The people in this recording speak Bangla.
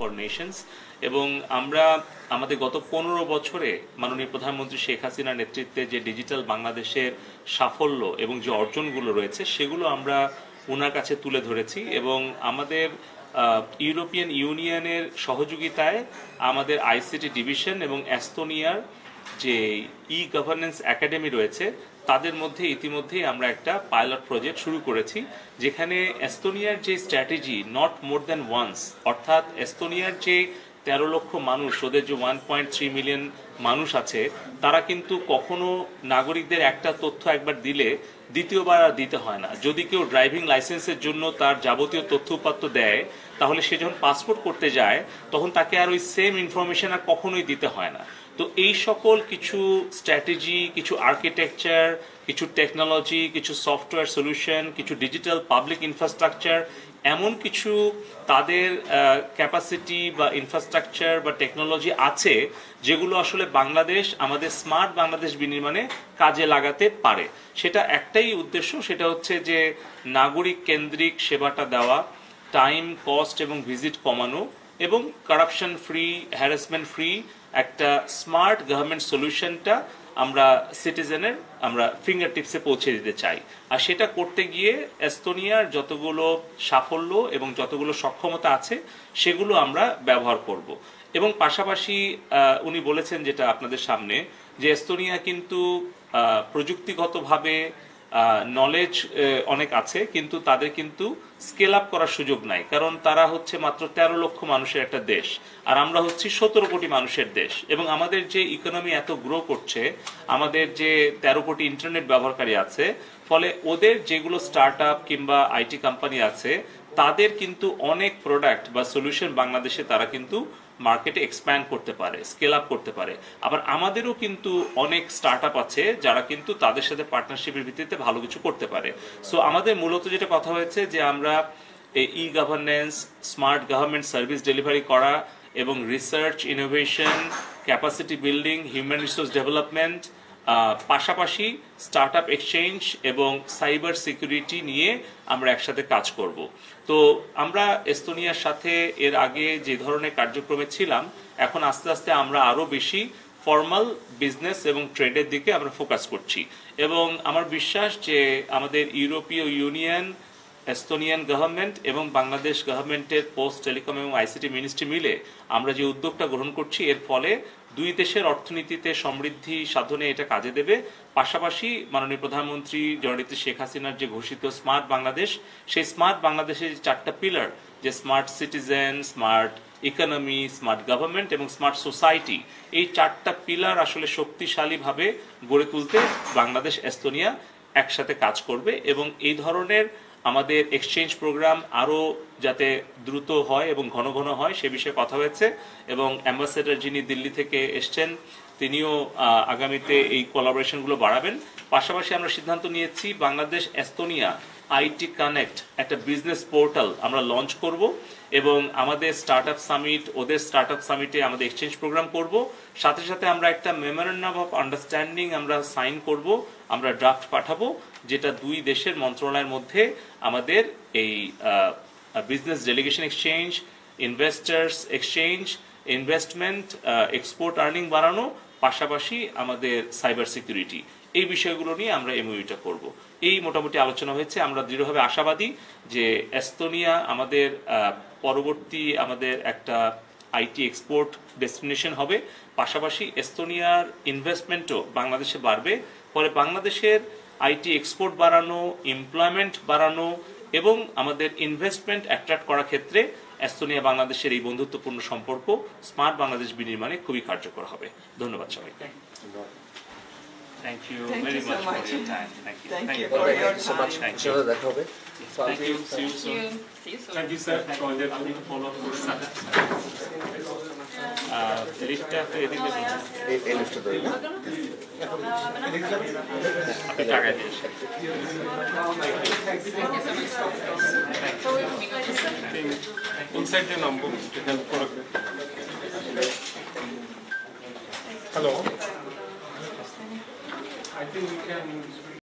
ফর নেশনস এবং আমরা আমাদের গত 15 বছরে মাননীয় প্রধানমন্ত্রী শেখ হাসিনার নেতৃত্বে যে ডিজিটাল বাংলাদেশের সাফল্য এবং যে অর্জনগুলো রয়েছে সেগুলো আমরা ওনার কাছে তুলে ধরেছি এবং আমাদের ইউরোপিয়ান ইউনিয়নের সহযোগিতায় আমাদের আইসিটি ডিভিশন এবং এস্তোনিয়ার যে ই গভর্নেন্স একাডেমি রয়েছে তাদের মধ্যে ইতিমধ্যেই আমরা একটা পাইলট প্রজেক্ট শুরু করেছি যেখানে এস্তোনিয়ার যে strategy not more than once অর্থাৎ এস্তোনিয়ার যে 13 লক্ষ মানুষ ওদের যে 1.3 মিলিয়ন মানুষ আছে তারা কিন্তু কখনো নাগরিকদের একটা তথ্য একবার দিলে দ্বিতীয়বার আর দিতে হয় না যদি কেউ ড্রাইভিং লাইসেন্সের জন্য তার যাবতীয় তথ্য উপাত্ত দেয় তাহলে সে যখন পাসপোর্ট করতে যায় তখন তাকে আর ওই সেম ইনফরমেশন আর কখনোই দিতে হয় না তো এই সকল কিছু স্ট্র্যাটেজি কিছু আর্কিটেকচার কিছু টেকনোলজি কিছু সফটওয়্যার সলিউশন কিছু ডিজিটাল পাবলিক ইনফ্রাস্ট্রাকচার এমন কিছু তাদের ক্যাপাসিটি বা ইনফ্রাস্ট্রাকচার বা টেকনোলজি আছে যেগুলো আসলে বাংলাদেশ আমাদের স্মার্ট বাংলাদেশ বিনির্মাণে কাজে লাগাতে পারে সেটা একটাই উদ্দেশ্য সেটা হচ্ছে যে নাগরিক কেন্দ্রিক সেবাটা দেওয়া টাইম কস্ট এবং ভিজিট কমানো এবং কারাপশন ফ্রি হ্যারাসমেন্ট ফ্রি একটা স্মার্ট গভর্নমেন্ট সলিউশনটা আমরা সিটিজেনের আমরা ফিঙ্গার টিপসে পৌঁছে দিতে চাই আর সেটা করতে গিয়ে এস্তোনিয়ার যতগুলো সাফল্য এবং যতগুলো সক্ষমতা আছে সেগুলো আমরা ব্যবহার করব এবং পাশাপাশি উনি বলেছেন যেটা আপনাদের সামনে যে এস্তোনিয়া কিন্তু প্রযুক্তিগতভাবে নলেজ অনেক আছে কিন্তু তাদের কিন্তু স্কেল আপ করার সুযোগ নাই কারণ তারা হচ্ছে মাত্র 13 লক্ষ মানুষের একটা দেশ আর আমরা হচ্ছি 17 কোটি মানুষের দেশ এবং আমাদের যে ইকোনমি এত গ্রো করছে আমাদের যে 13 কোটি ইন্টারনেট ব্যবহারকারী আছে ফলে ওদের যেগুলো স্টার্ট আপ কিংবা আইটি কোম্পানি আছে তাদের কিন্তু অনেক প্রোডাক্ট বা সলিউশন বাংলাদেশে তারা কিন্তু মার্কেটে এক্সপ্যান্ড করতে পারে স্কেল আপ করতে পারে আবার আমাদেরও কিন্তু অনেক স্টার্ট আপ আছে যারা কিন্তু তাদের সাথে পার্টনারশিপের ভিত্তিতে ভালো কিছু করতে পারে সো আমাদের মূলত যেটা কথা হয়েছে যে আমরা ই governance smart government service delivery করা এবং research innovation capacity building human resource development পাশাপাশি স্টার্ট আপ এক্সচেঞ্জ এবং সাইবার সিকিউরিটি নিয়ে আমরা একসাথে কাজ করব তো আমরা এস্তোনিয়ার সাথে এর আগে যে ধরনের কার্যক্রমে ছিলাম এখন আস্তে আস্তে আমরা আরো বেশি ফর্মাল বিজনেস এবং ট্রেডের দিকে আমরা ফোকাস করছি এবং আমার বিশ্বাস যে আমাদের ইউরোপীয় ইউনিয়ন এস্তোনিয়ান গভর্নমেন্ট এবং বাংলাদেশ গভর্নমেন্টের পোস্ট টেলিকম এবং আইসিটি মিনিস্ট্রি মিলে আমরা যে উদ্যোগটা গ্রহণ করছি এর ফলে দুই দেশের অর্থনীতিতে সমৃদ্ধি সাধনে এটা কাজে দেবে পাশাপাশি মাননীয় প্রধানমন্ত্রী জননেত্রী শেখ হাসিনার যে ঘোষিত স্মার্ট বাংলাদেশ সেই স্মার্ট বাংলাদেশের যে 4টা পিলার যে smart citizen smart economy smart government এবং স্মার্ট সোসাইটি এই 4টা পিলার আসলে শক্তিশালীভাবে গড়ে তুলতে বাংলাদেশ এস্তোনিয়া একসাথে কাজ করবে এবং এই ধরনের আমাদের এক্সচেঞ্জ প্রোগ্রাম আরো যাতে দ্রুত হয় এবং ঘন ঘন হয় সে বিষয়ে কথা হয়েছে এবং অ্যাম্বাসেডর যিনি দিল্লি থেকে এসছেন তিনিও আগামীতে এই কোলাবোরেশনগুলো বাড়াবেন পাশাপাশি আমরা সিদ্ধান্ত নিয়েছি বাংলাদেশ এস্তোনিয়া আইটি কানেক্ট একটা বিজনেস পোর্টাল আমরা লঞ্চ করব এবং আমাদের স্টার্টআপ সামিট ওদের স্টার্টআপ সামিটে আমাদের এক্সচেঞ্জ প্রোগ্রাম করব সাথে সাথে আমরা একটা মেমোরেন্ডাম অফ আন্ডারস্ট্যান্ডিং আমরা সাইন করব আমরা ড্রাফট পাঠাবো যেটা দুই দেশের মন্ত্রণালয়ের মধ্যে আমাদের এই business delegation exchange investors exchange investment export earning বাড়ানো পাশাপাশি আমাদের সাইবার সিকিউরিটি এই বিষয়গুলো নিয়ে আমরা এমওইউটা করব এই মোটামুটি আলোচনা হয়েছে আমরা দৃঢ়ভাবে আশাবাদী যে এস্তোনিয়া আমাদের পরবর্তী আমাদের একটা আইটি এক্সপোর্ট ডেস্টিনেশন হবে পাশাপাশি এস্তোনিয়ার ইনভেস্টমেন্টও বাংলাদেশে বাড়বে ফলে বাংলাদেশের আইটি এক্সপোর্ট বাড়ানো এমপ্লয়মেন্ট বাড়ানো এবং আমাদের ইনভেস্টমেন্ট অ্যাট্রাক্ট করার ক্ষেত্রে এস্তোনিয়া বাংলাদেশের এই বন্ধুত্বপূর্ণ সম্পর্ক স্মার্ট বাংলাদেশ বিনির্মাণে খুবই কার্যকর হবে ধন্যবাদ সবাইকে Thank you very much for your time. Thank you. Thank you for your time. Thank you. Thank you. See you soon. Thank you, sir. Follow up. লিফটটা এদিকে এই লিফটটা ধরে না আপনি টাকা দিয়ে কোন সাইডে নামবো হেল্প করবে hello I think we can